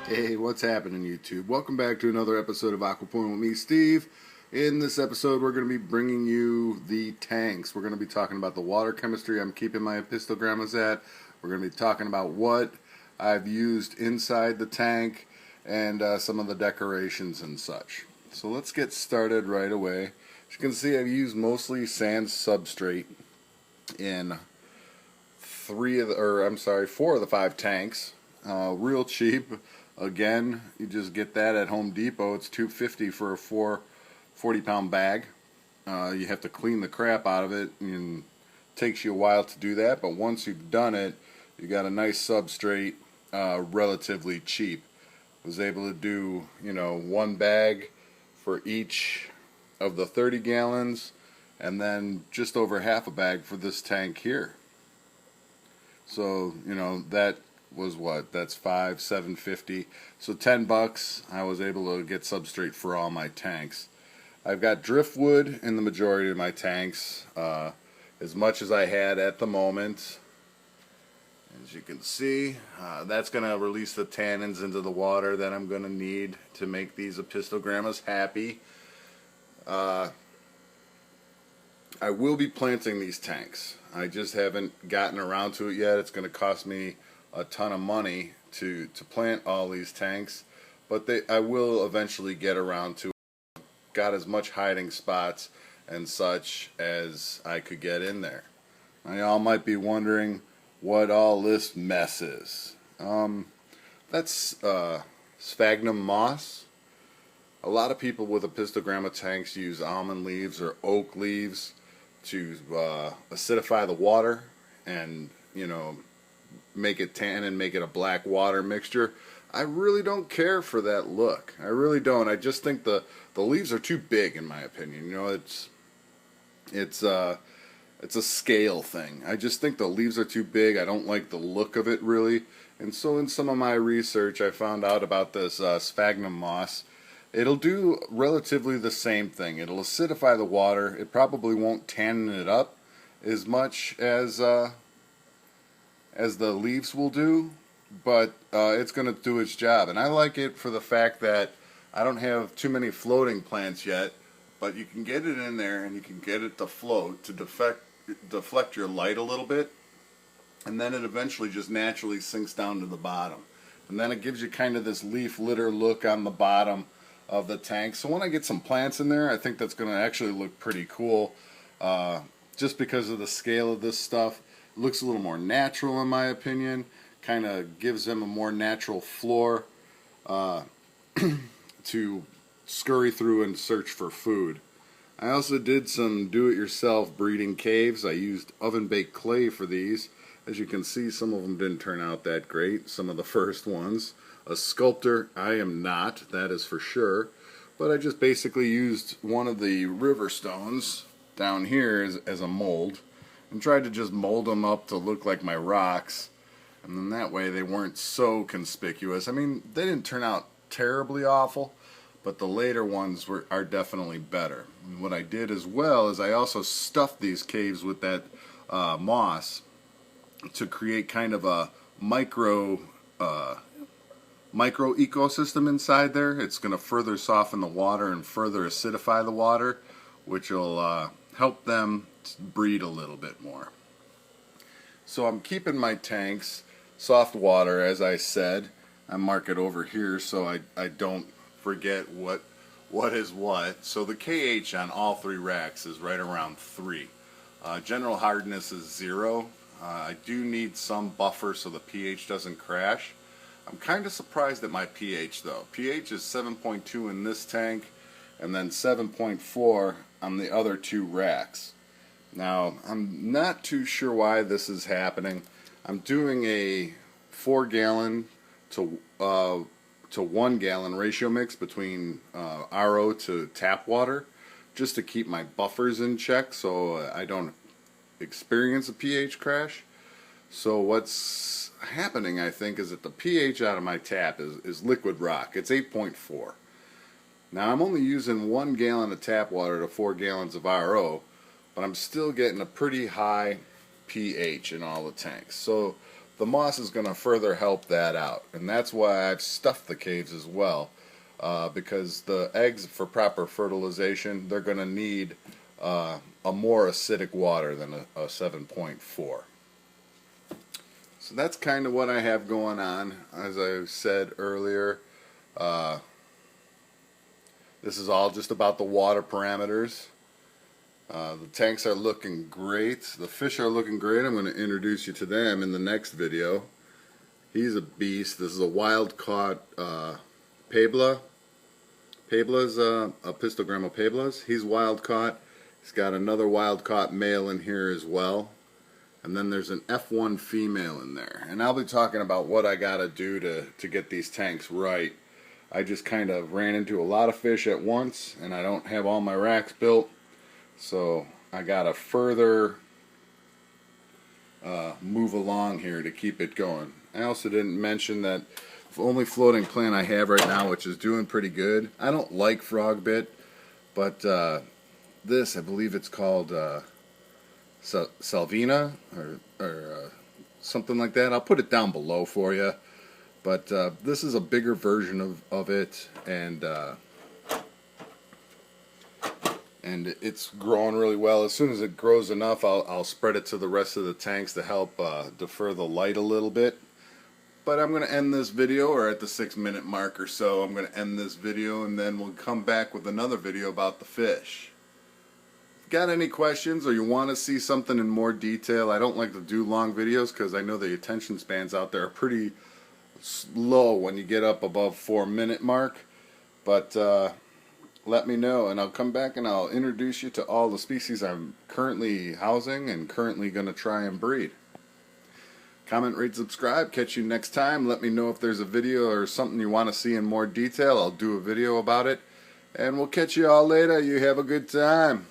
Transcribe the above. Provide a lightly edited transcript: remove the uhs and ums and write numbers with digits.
Hey, what's happening, YouTube? Welcome back to another episode of Aquapoint with me, Steve. In this episode, we're going to be bringing you the tanks. We're going to be talking about the water chemistry I'm keeping my Apistogrammas at. We're going to be talking about what I've used inside the tank and some of the decorations and such. So let's get started right away. As you can see, I've used mostly sand substrate in four of the 5 tanks. Real cheap. Again, you just get that at Home Depot. It's $2.50 for a 40-pound bag. You have to clean the crap out of it, and it takes you a while to do that. But once you've done it, you got a nice substrate, relatively cheap. Was able to do, one bag for each of the 30 gallons, and then just over half a bag for this tank here. So, that was what? That's $7.50. So $10. I was able to get substrate for all my tanks. I've got driftwood in the majority of my tanks, as much as I had at the moment. As you can see, that's going to release the tannins into the water that I'm going to need to make these Apistogrammas happy. I will be planting these tanks. I just haven't gotten around to it yet. It's going to cost me a ton of money to plant all these tanks, but I will eventually get around to it. Got as much hiding spots and such as I could get in there. Now, y'all might be wondering what all this mess is. That's sphagnum moss. A lot of people with Apistogramma tanks use almond leaves or oak leaves to acidify the water and make it tan and make it a black water mixture. I really don't care for that look. I really don't. I just think the leaves are too big, in my opinion. It's a scale thing. I just think the leaves are too big. I don't like the look of it, really. And so in some of my research, I found out about this sphagnum moss. It'll do relatively the same thing. It'll acidify the water. It probably won't tannin it up as much as the leaves will do, but it's going to do its job. And I like it for the fact that I don't have too many floating plants yet, but you can get it in there and you can get it to float to deflect your light a little bit, and then it eventually just naturally sinks down to the bottom. And then it gives you kind of this leaf litter look on the bottom of the tank. So when I get some plants in there, I think that's going to actually look pretty cool, just because of the scale of this stuff. It looks a little more natural, in my opinion. Kind of gives them a more natural floor to scurry through and search for food. I also did some do-it-yourself breeding caves. I used oven-baked clay for these. As you can see, some of them didn't turn out that great, some of the first ones. A sculptor, I am not, that is for sure. But I just basically used one of the river stones down here as a mold, and tried to just mold them up to look like my rocks, and then that way they weren't so conspicuous. I mean, they didn't turn out terribly awful, but the later ones are definitely better. And what I did as well is I also stuffed these caves with that moss to create kind of a micro ecosystem inside there. It's going to further soften the water and further acidify the water, which will help them breed a little bit more. So I'm keeping my tanks soft water, as I said. I mark it over here so I don't forget what is what. So the KH on all 3 racks is right around 3. General hardness is 0. I do need some buffer so the pH doesn't crash. I'm kind of surprised at my pH though. pH is 7.2 in this tank, and then 7.4 on the other 2 racks. Now, I'm not too sure why this is happening. I'm doing a 4-gallon to 1-gallon ratio mix between RO to tap water, just to keep my buffers in check so I don't experience a pH crash. So what's happening, I think, is that the pH out of my tap is liquid rock. It's 8.4. Now I'm only using 1 gallon of tap water to 4 gallons of RO, but I'm still getting a pretty high pH in all the tanks. So the moss is going to further help that out. And that's why I've stuffed the caves as well, because the eggs, for proper fertilization, they're going to need a more acidic water than a 7.4. So that's kind of what I have going on. As I said earlier, this is all just about the water parameters. The tanks are looking great. The fish are looking great. I'm going to introduce you to them in the next video. He's a beast. This is a wild-caught Pabla. Pabla's Apistogramma Pablas. He's wild-caught. He's got another wild-caught male in here as well. And then there's an F1 female in there. And I'll be talking about what I got to do to get these tanks right. I just kind of ran into a lot of fish at once, and I don't have all my racks built. So I got to further move along here to keep it going. I also didn't mention that the only floating plant I have right now, which is doing pretty good. I don't like frog bit, but this, I believe it's called Salvina or something like that. I'll put it down below for you. But this is a bigger version of it, and it's growing really well. As soon as it grows enough, I'll spread it to the rest of the tanks to help defer the light a little bit. But I'm going to end this video, or at the 6-minute mark or so, I'm going to end this video, and then we'll come back with another video about the fish. If you got any questions or you want to see something in more detail, I don't like to do long videos because I know the attention spans out there are pretty low when you get up above 4-minute mark. But let me know, and I'll come back and I'll introduce you to all the species I'm currently housing and currently going to try and breed. Comment, rate, subscribe. Catch you next time. Let me know if there's a video or something you want to see in more detail. I'll do a video about it. And we'll catch you all later. You have a good time.